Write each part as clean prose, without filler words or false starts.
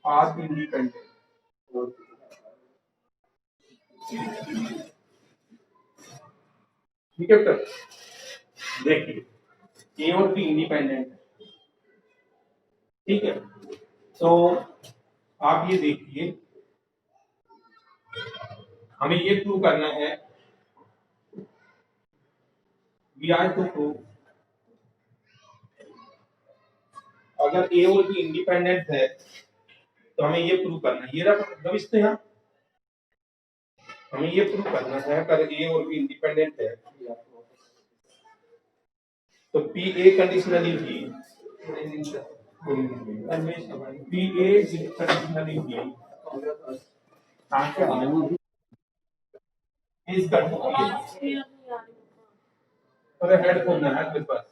Path independent. ठीक है बेटा, देखिए ए और बी इंडिपेंडेंट है, ठीक है। तो आप ये देखिए, हमें ये प्रूव करना है, वी आर टू प्रूव अगर ए और बी इंडिपेंडेंट है तो हमें ये प्रूव करना है, ये रहा इसमें यहाँ हमें ये प्रूव करना है अगर ए और बी इंडिपेंडेंट है तो पी ए कंडीशनली भी पी ए कंडीशनली भी इज अरे हेडफोन है मेरे पास,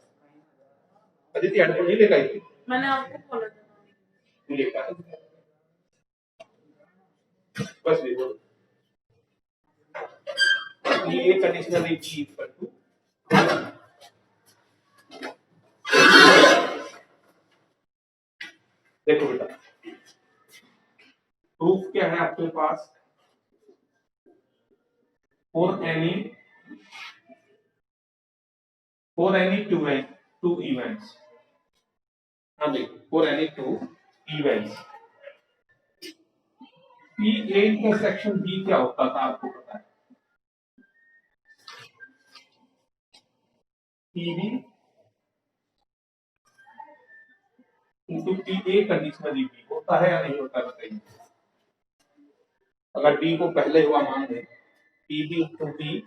अदिति हेडफोन नहीं लेकर आई थी, मैंने आपको बोला था लेकर बस ये बोलो ये कंडीशनली बी इक्वल टू, देखो बेटा प्रूफ क्या है आपके पास, फॉर एनी टू इवेंट्स, हाँ देखो for any two events P A intersection B क्या होता था आपको पता है, P B into P A conditionally B होता है या नहीं होता बताइए। अगर बी को पहले हुआ मान लें P B into B,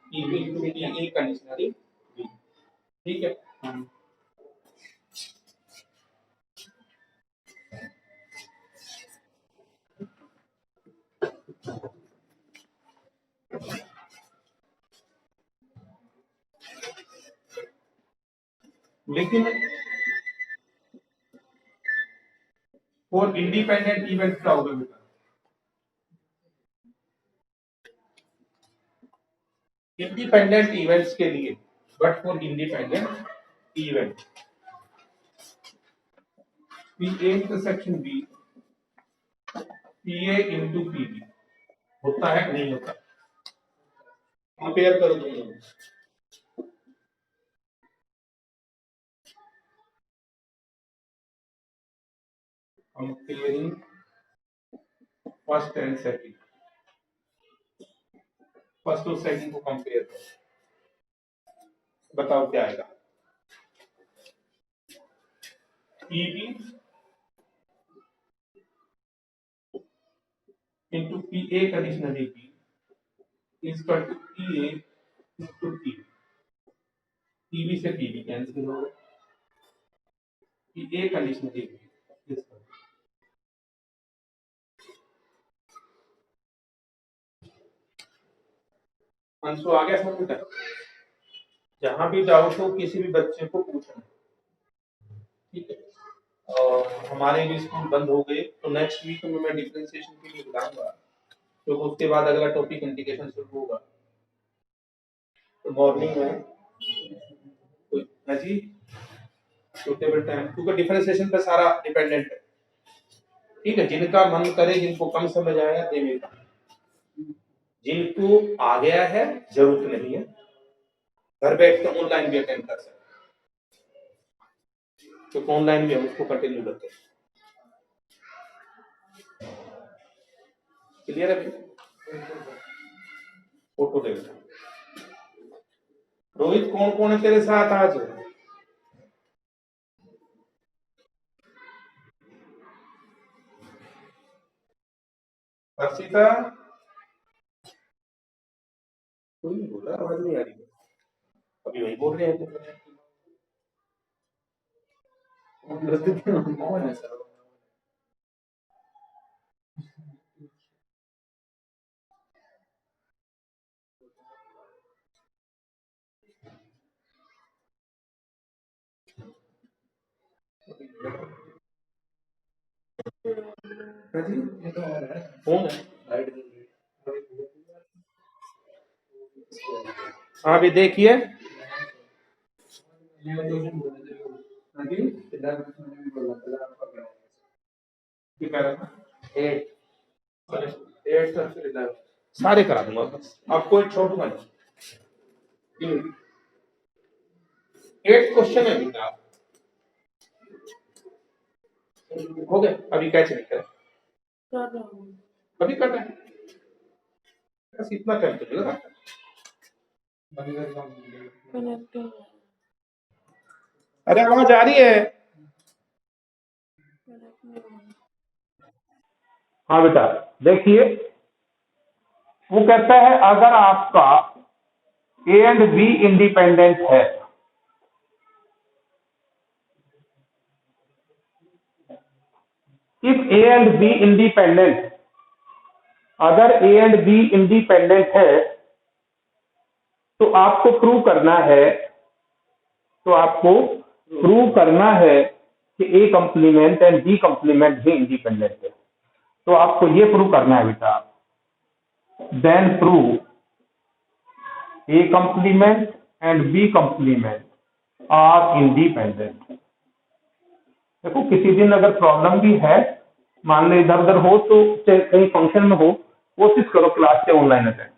P B into P A conditionally B, ठीक है। लेकिन फॉर इंडिपेंडेंट इवेंट क्या होगा बेटा, इंडिपेंडेंट इवेंट्स के लिए, but for independent event P A intersection B P A into P B होता है नहीं होता, कंपेयर करो दोनों, comparing first and second, first और सेकंड को कंपेयर करो, बताओ क्या आएगा, P B into P A conditionally B is equal to P A into P B से पी बी कैंसिल हो गया, P A conditionally B is answer आ गया समझ में। जहां भी डाउट हो किसी भी बच्चे को पूछना, ठीक है। और हमारे भी स्कूल बंद हो गए तो नेक्स्ट वीक में मैं डिफरेंशिएशन के लिए बुलाऊंगा, तो उसके बाद अगला टॉपिक इंटीग्रेशन शुरू होगा, तो मॉर्निंग में कोई है जी सुटेबल टाइम, क्योंकि डिफरेंशिएशन पे सारा डिपेंडेंट है, ठीक है। जिनका मन करे, जिनको कम समझ आया देगा, जिनको आ गया है जरूरत नहीं है, घर बैठ के ऑनलाइन भी अटेंड कर सकते, तो ऑनलाइन भी हम उसको कंटिन्यू करते हैं। क्लियर है? फोटो दे रोहित, कौन कौन है तेरे साथ आज? हर्षिता, कोई नहीं बोल रहा, आवाज नहीं आ रही, अभी वही बोल रहे हैं कौन है सर? कौन है? हाँ अभी देखिए, ये कह रहा था 8 अरे 8 सर फिर 11 सारे करा दूंगा बस, आपको एक छोड़ दूंगा नहीं। 8 क्वेश्चन है बेटा, हो गया। अभी कैसे लिख रहे हैं? अभी करना है बस, इतना टाइम तो लगा। अरे आवाज आ रही है? हाँ बेटा देखिए, वो कहता है अगर आपका ए एंड बी इंडिपेंडेंट है, if A and be independent, अगर ए एंड बी इंडिपेंडेंट है तो आपको प्रूव करना है, तो आपको प्रूव करना है कि A complement and B complement भी इंडिपेंडेंट है। तो आपको ये प्रूव करना है बेटा, then prove A complement and B complement are independent. देखो किसी दिन अगर प्रॉब्लम भी है, मान लो इधर उधर हो, तो चाहे कहीं फंक्शन में हो, कोशिश करो क्लास से ऑनलाइन अटेंड।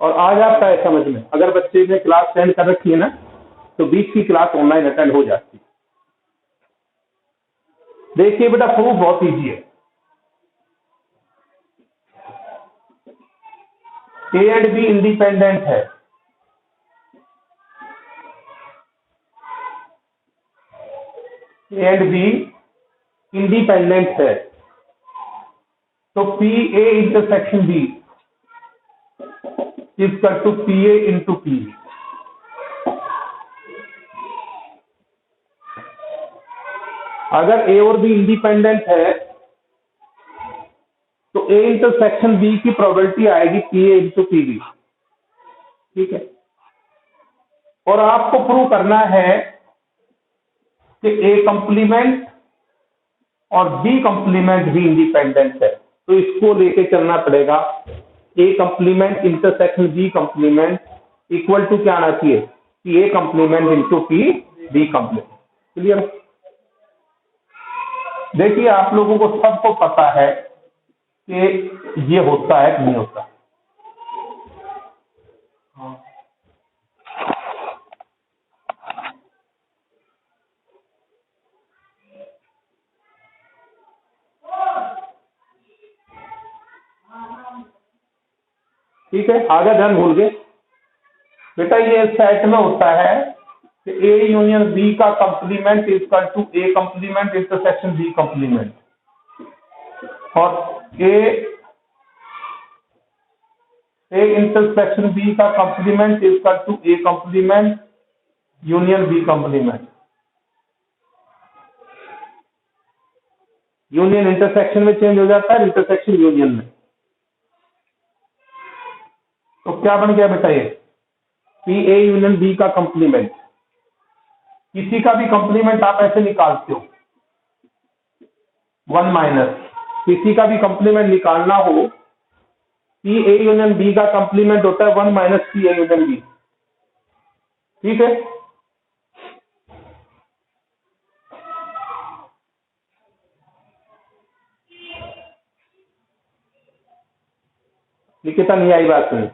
और आ जाता है समझ में, अगर बच्चे ने क्लास अटेंड कर रखी है ना, तो बीच की क्लास ऑनलाइन अटेंड हो जाती है। देखिए बेटा प्रूफ बहुत इजी है। ए एंड बी इंडिपेंडेंट है, ए एंड बी इंडिपेंडेंट है, तो P A intersection B equal to P A into P. अगर ए और बी इंडिपेंडेंट है तो ए इंटरसेक्शन बी की प्रोबेबिलिटी आएगी P A into P B. ठीक है, और आपको प्रूव करना है कि ए कंप्लीमेंट और बी कंप्लीमेंट भी इंडिपेंडेंट है। तो इसको लेके चलना पड़ेगा, A complement intersection B complement equal to क्या आना चाहिए, कि A complement into P B complement. Clear? देखिए आप लोगों को सबको पता है कि ये होता है कि नहीं होता। ठीक है, आगे ध्यान भूल गए बेटा, ये सेट में होता है कि ए यूनियन बी का complement equal to A complement intersection B complement, और ए इंटरसेक्शन बी का complement equal to A complement union B complement. Union intersection में चेंज हो जाता है, इंटरसेक्शन यूनियन में। तो क्या बन गया बेटा, ये पी ए यूनियन बी का कंप्लीमेंट। किसी का भी कंप्लीमेंट आप ऐसे निकालते हो, 1 माइनस, किसी का भी कंप्लीमेंट निकालना हो, पी ए यूनियन बी का कंप्लीमेंट होता है 1 minus P A union B. ठीक है, निकिता नहीं आई बात में,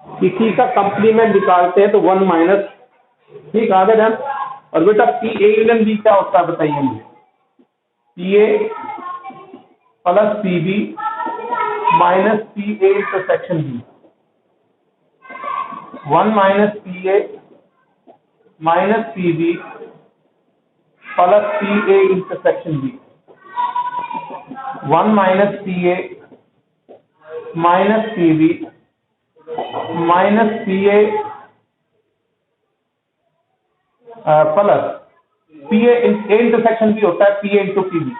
किसी का कंप्लीमेंट निकालते हैं तो 1 माइनस। ठीक, आगे ध्यान। और बेटा पी ए यूनियन बी क्या होता है बताइए मुझे, P A plus P B minus P A intersection B. 1 minus P A minus P B plus P A intersection B. 1 minus P A minus P B minus P A plus P A intersection B होता है P A into P B.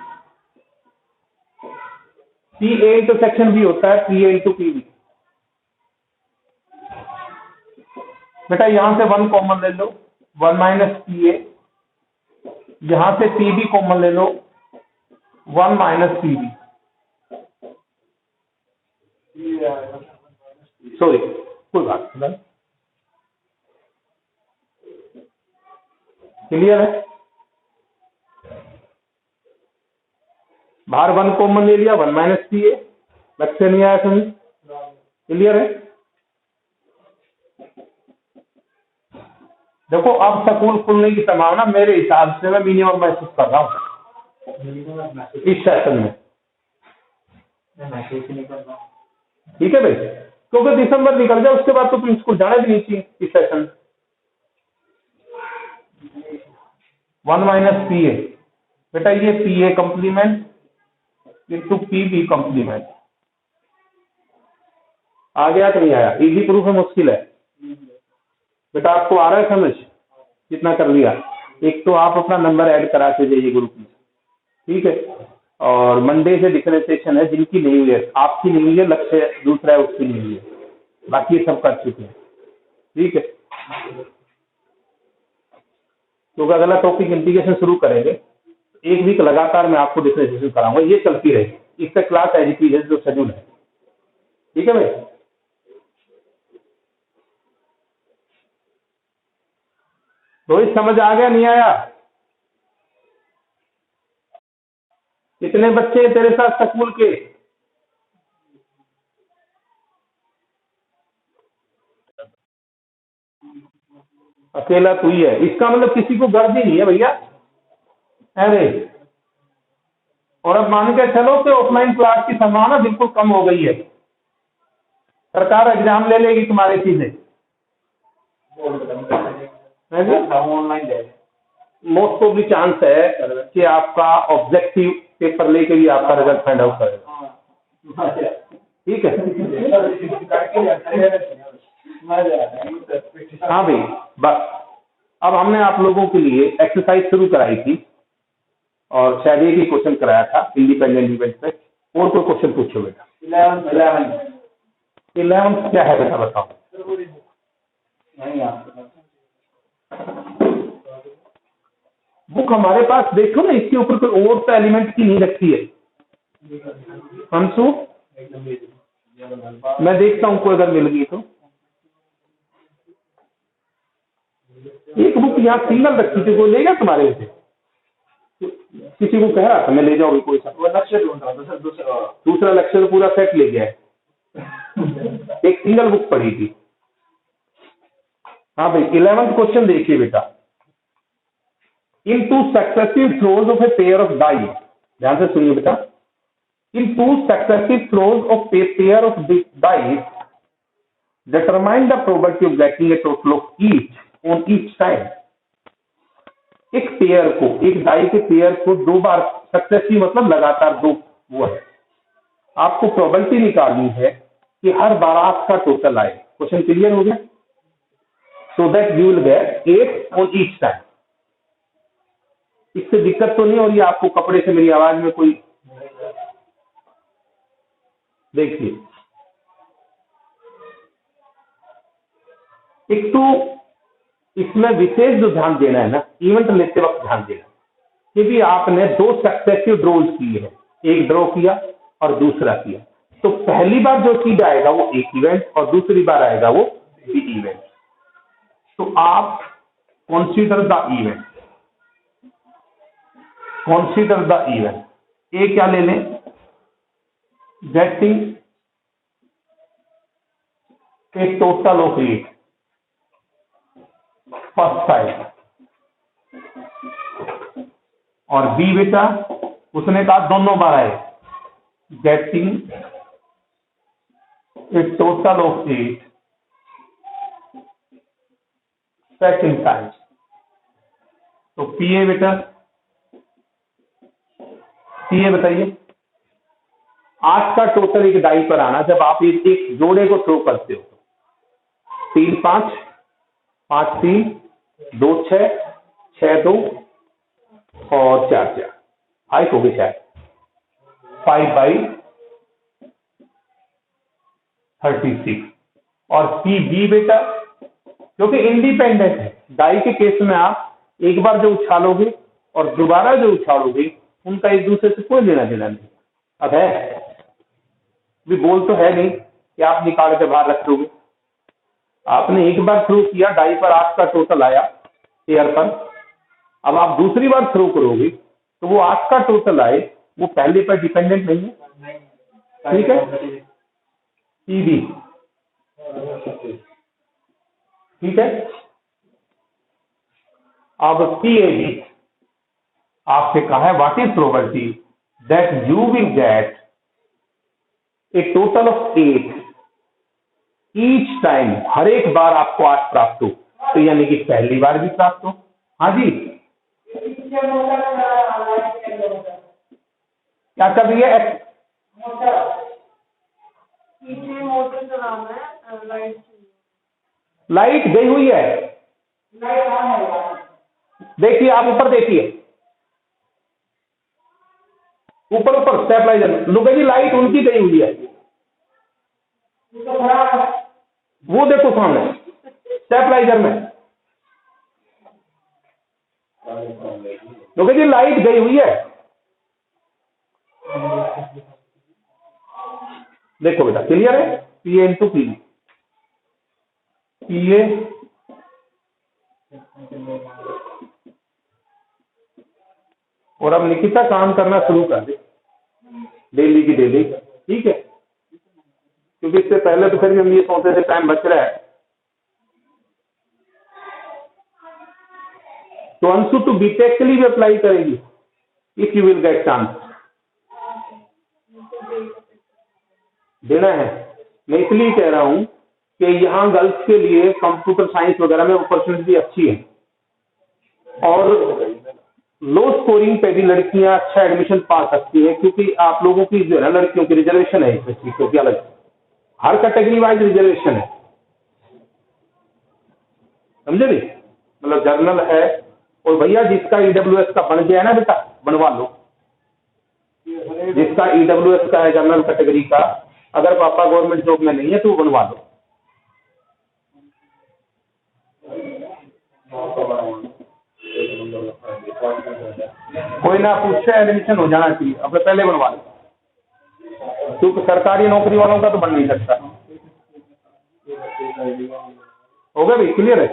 P A intersection B होता है P A into P B. बेटा यहां से 1 common ले लो, 1 minus P ए, यहां से पी बी कॉमन ले लो, 1 माइनस पी बी। सॉरी, कोई बात नहीं, क्लियर है? बाहर 1 कॉमन ले लिया, 1 माइनस पी ए, लक्ष्य नहीं आया समझ, क्लियर है। देखो अब स्कूल खुलने की संभावना मेरे हिसाब से मैं मिनिमम महसूस कर रहा हूँ इस सेशन में, ठीक है भाई, क्योंकि दिसंबर निकल जाए उसके बाद तो तुम स्कूल जाना भी नहीं चाहिए इस सेशन। 1 माइनस पी ए बेटा, ये P A complement into P B complement, आ गया कि नहीं आया? इजी प्रूफ है मुश्किल है बेटा, आपको आ रहा है समझ? कितना कर लिया? एक तो आप अपना नंबर ऐड कराते जाइए ग्रुप में, ठीक है, और मंडे से डिफरेंशिएशन है, जिनकी नहीं हुई है, आपकी नहीं हुई है, लक्ष्य दूसरा है उसकी नहीं हुई है, बाकी सब कर चुके हैं, ठीक है। तो अगला टॉपिक इंटीग्रेशन शुरू करेंगे, 1 वीक लगातार मैं आपको डिफरेंशिएशन कराऊंगा, ये चलती रहेगी, इसका क्लास एज इट इज जो शेड्यूल है, ठीक है भाई। रोहित समझ आ गया नहीं आया? कितने बच्चे तेरे साथ स्कूल के? अकेला तू ही है, इसका मतलब किसी को गर्ज ही नहीं है भैया। अरे और अब मान के चलो कि ऑफलाइन क्लास की संभावना बिल्कुल कम हो गई है, सरकार एग्जाम ले लेगी तुम्हारे चीजें, online most of the chance है कि आपका ऑब्जेक्टिव पेपर लेके भी आपका रिजल्ट फाइंड आउट करेगा, ठीक है। हाँ भाई, बस अब हमने आप लोगों के लिए एक्सरसाइज शुरू कराई थी और शायद एक ही क्वेश्चन कराया था इंडिपेंडेंट इवेंट पे, और कोई क्वेश्चन पूछो बेटा। 11 क्या है बेटा बताओ? बुक हमारे पास देखो ना, इसके ऊपर कोई और तो एलिमेंट की नहीं रखी है अंशु, मैं देखता हूँ कोई अगर मिल गई तो। एक बुक यहाँ सिंगल रखी थी, कोई लेगा तुम्हारे में से? किसी को कह रहा था मैं ले जाओगे कोई सा, लक्ष्य ढूंढ रहा था दूसरा लक्ष्य तो पूरा सेट ले गया है, एक सिंगल बुक पढ़ी थी। हाँ भाई 11th क्वेश्चन देखिए बेटा, in 2 successive throws of a pair of die, ध्यान से सुनिए बेटा, in 2 successive throws of a pair of die determine the probability of getting a total of each on each side। एक पेयर को, एक die के पेयर को 2 बार successive मतलब लगातार 2 वो है, आपको प्रोबेबिलिटी निकालनी है कि हर बार आपका टोटल आए। क्वेश्चन क्लियर हो गया? So that you will gate 8 on each side. इससे दिक्कत तो नहीं हो रही आपको? कपड़े से मेरी आवाज में कोई? देखिए एक तो इसमें विशेष जो ध्यान देना है ना, इवेंट लेते वक्त ध्यान देना कि भी आपने 2 सक्सेसिव ड्रॉज किए हैं, एक ड्रॉ किया और दूसरा किया, तो पहली बार जो चीज आएगा वो एक इवेंट और दूसरी बार आएगा वो बी इवेंट। तो आप consider the event, consider the event. A क्या ले लें? Getting a total of 8 first side, और बी बेटा उसने कहा दोनों बार आए, getting a total of 8 second time. तो पी ए बेटा, पी ए बताइए, 8 का टोटल एक डाई पर आना जब आप एक जोड़े को थ्रो करते हो, 3 5 5 3 2 6 6 2 और 4 4 5 हो गए, शायद 5/36। और पी बी बेटा क्योंकि इंडिपेंडेंट है, डाई के केस में आप एक बार जो उछालोगे और दोबारा जो उछालोगे उनका एक दूसरे से कोई लेना देना नहीं। अब है भी बोल तो है नहीं कि आप निकाल के बाहर रख दोगे, आपने एक बार थ्रो किया, डाई पर 8 का टोटल आया पेयर पर, अब आप दूसरी बार थ्रो करोगे तो वो 8 का टोटल आए वो पहले पर डिपेंडेंट नहीं है, ठीक है। ईबी, ठीक है। अब पीएबी आपसे कहा है what is probability that you will get a total of 8 each time, हर एक बार आपको 8 प्राप्त हो, तो यानी कि पहली बार भी प्राप्त हो। हाँ जी, क्या कर रही है? लाइट गई हुई है, देखिए आप ऊपर देखिए, ऊपर ऊपर स्टेबलाइजर लुगा जी, लाइट उनकी गई हुई है, वो देखो सामने स्टेबलाइजर में, लुगा जी लाइट गई हुई है, देखो बेटा क्लियर है। पीए इंटू पी, पीए और अब निकिता काम करना शुरू कर दे डेली की डेली, ठीक है, क्योंकि इससे पहले तो फिर भी हम ये सोचते थे टाइम बच रहा है। तो अंशु टू बीटेक के लिए भी अप्लाई करेगी if you will get chance, देना है। मैं इसलिए कह रहा हूं कि यहाँ गर्ल्स के लिए कंप्यूटर साइंस वगैरह में अपॉर्चुनिटी अच्छी है, और लो स्कोरिंग पे भी लड़कियां अच्छा एडमिशन पा सकती है, क्योंकि आप लोगों की जो है ना लड़कियों की रिजर्वेशन है, इसमें सीटों की अलग, हर कैटेगरी वाइज रिजर्वेशन है, समझे नहीं, मतलब जर्नल है। और भैया जिसका ईडब्ल्यूएस का बन गया है ना बेटा, बनवा लो, जिसका ईडब्ल्यूएस का है जनरल कैटेगरी का, अगर पापा गवर्नमेंट जॉब में नहीं है तो वो बनवा लो। कोई ना पूछे, एडमिशन हो जाना चाहिए, अपने पहले बनवा लो, क्योंकि सरकारी नौकरी वालों का तो बन नहीं सकता। हो गया भाई, क्लियर है?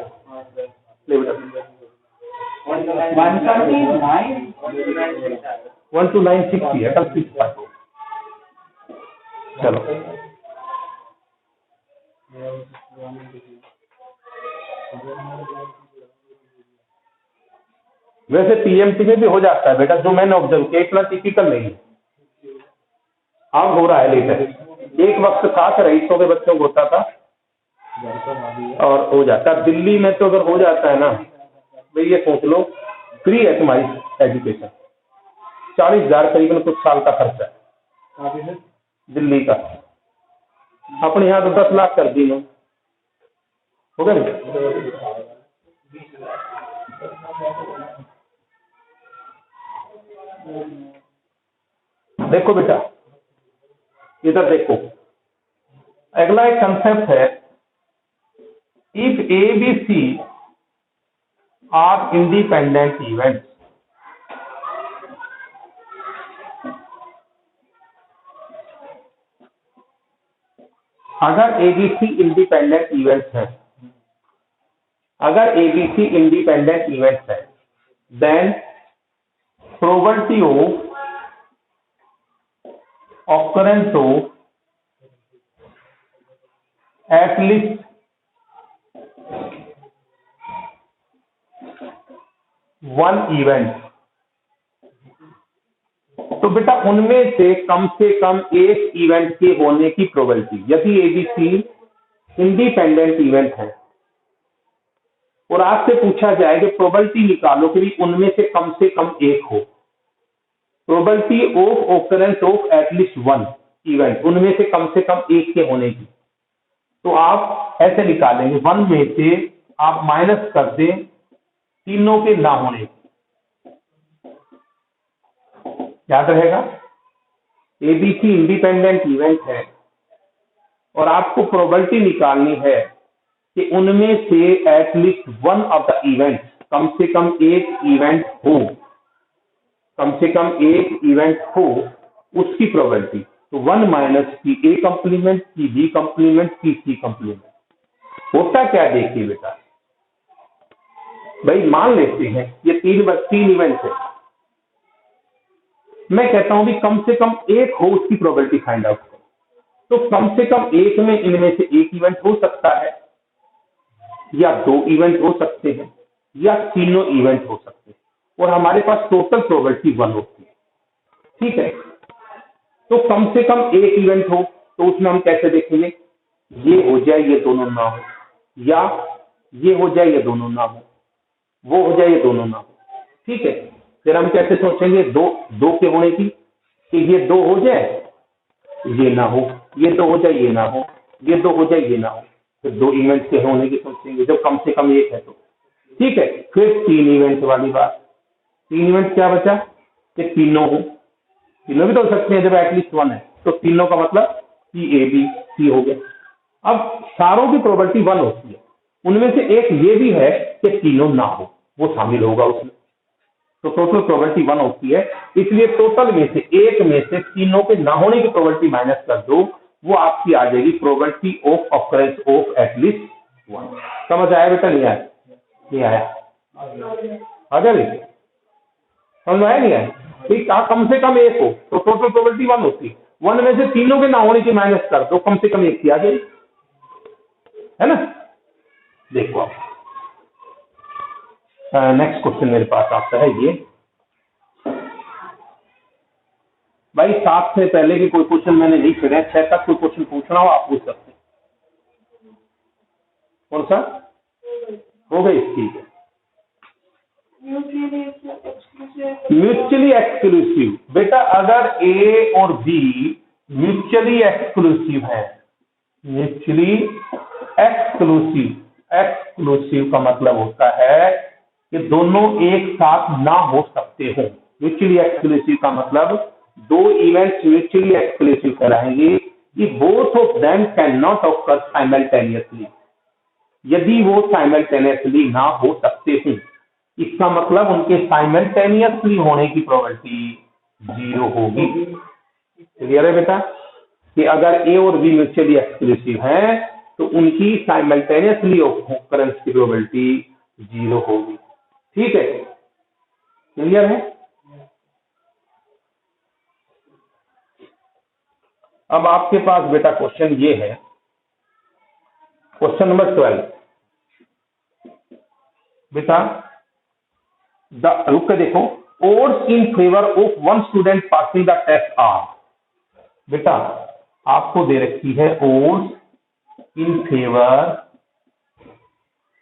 ले बेटा 12960 है, कल 65। चलो वैसे पीएमटी में भी हो जाता है बेटा, जो मैंने ऑब्जर्व किया इतना टिपिकल नहीं है, अब हो रहा है लेटर। एक वक्त था 2300 के बच्चों को होता था और हो जाता है। दिल्ली में तो अगर हो जाता है ना भाई, ये सोच लो फ्री है तुम्हारी एजुकेशन, 40,000 करीबन कुछ साल का खर्चा है दिल्ली का, अपने यहाँ तो 10 लाख कर दिए, हो गया नहीं? देखो बेटा इधर देखो, अगला एक कंसेप्ट है, if A B C are independent events, अगर एबीसी इंडिपेंडेंट इवेंट्स है, अगर एबीसी इंडिपेंडेंट इवेंट्स है, then probability of occurrence of at least one event, तो बेटा उनमें से कम एक इवेंट के होने की प्रोबेबिलिटी, यदि एबीसी इंडिपेंडेंट इवेंट है और आपसे पूछा जाए कि प्रोबेबिलिटी निकालो कि उनमें से कम एक हो, probability of occurrence of at least one event, उनमें से कम एक के होने की, तो आप ऐसे निकालेंगे, वन में से आप माइनस कर दें तीनों के ना होने की, याद रहेगा। एबीसी इंडिपेंडेंट इवेंट है और आपको प्रोबेबिलिटी निकालनी है कि उनमें से at least one of the event, कम से कम एक इवेंट हो, उसकी प्रोबेबिलिटी, तो 1 माइनस की ए कंप्लीमेंट की बी कंप्लीमेंट की सी कंप्लीमेंट। होता क्या देखिए बेटा, भाई मान लेते हैं ये तीन इवेंट है, मैं कहता हूं भी कम से कम एक हो, उसकी प्रोबेबिलिटी फाइंड आउट करो। तो कम से कम एक में इनमें से एक इवेंट हो सकता है, या दो इवेंट हो सकते हैं, या तीनों इवेंट हो सकते हैं, और हमारे पास टोटल प्रोबेबिलिटी 1 होती है। ठीक है, तो कम से कम एक इवेंट हो, तो उसमें हम कैसे देखेंगे, ये हो जाए ये दोनों ना हो, या ये हो जाए ये दोनों ना हो, वो हो जाए ये दोनों ना हो। ठीक है, फिर हम कैसे सोचेंगे दो के होने की, कि ये दो हो जाए ये ना हो, ये दो हो जाए ये ना हो, ये दो हो जाए ये ना हो, फिर दो इवेंट के होने की सोचेंगे जब कम से कम एक है तो। ठीक है, फिर तीन इवेंट वाली बात, तीन इवेंट क्या बचा कि तीनों हो, तीनों भी तो हो सकते हैं जब एटलीस्ट 1 है, तो तीनों का मतलब कि ए बी सी हो गया। अब सारों की प्रोबेबिलिटी 1 होती है, उनमें से एक ये भी है कि तीनों ना हो, वो शामिल होगा उसमें, तो टोटल प्रोबेबिलिटी 1 होती है। इसलिए टोटल में से एक में से तीनों के ना होने की प्रोबेबिलिटी माइनस कर दो, वो आपकी आ जाएगी probability of occurrence of at least 1। समझ आया बेटा? नहीं आया? नहीं आया? आ गया बेटा? समझ आया? नहीं आया? ठीक, कम से कम एक हो तो टोटल प्रोबेबिलिटी 1 होती है, 1 में से तीनों के ना होने की माइनस कर दो, कम से कम एक की आ जाएगी, है ना? देखो आप नेक्स्ट क्वेश्चन मेरे पास आता है ये भाई, 7 से पहले के कोई क्वेश्चन मैंने नहीं छेड़े, 6 तक कोई क्वेश्चन पूछना हो आप पूछ सकते हैं। कौन सा हो गई? ठीक है, म्यूचुअली एक्सक्लूसिव। बेटा अगर ए और बी म्यूचुअली एक्सक्लूसिव है, म्यूचुअली एक्सक्लूसिव, एक्सक्लूसिव का मतलब होता है कि दोनों एक साथ ना हो सकते हो। म्यूचुअली एक्सक्लूसिव का मतलब दो इवेंट्स म्यूचुअली एक्सक्लूसिव कराएंगे कि both of them can not occur simultaneously. यदि वो साइमल्टेनियसली ना हो सकते हो, इसका मतलब उनके साइमल्टेनियसली होने की प्रोबेबिलिटी 0 होगी। क्लियर है बेटा? कि अगर ए और बी म्यूचुअली एक्सक्लूसिव हैं तो उनकी साइमल्टेनियसली ऑकरेंस की प्रोबेबिलिटी 0 होगी। ठीक है, क्लियर है? अब आपके पास बेटा क्वेश्चन ये है, क्वेश्चन नंबर 12 बेटा, रुक के देखो, odds in favour of one student passing the test are. बेटा आपको दे रखी है odds in favour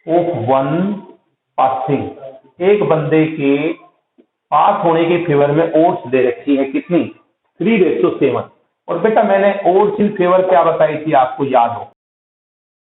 of one passing, एक बंदे के पास होने के फेवर में odds दे रखी है कितनी? 3:7। और बेटा मैंने odds इन फेवर क्या बताई थी आपको याद हो?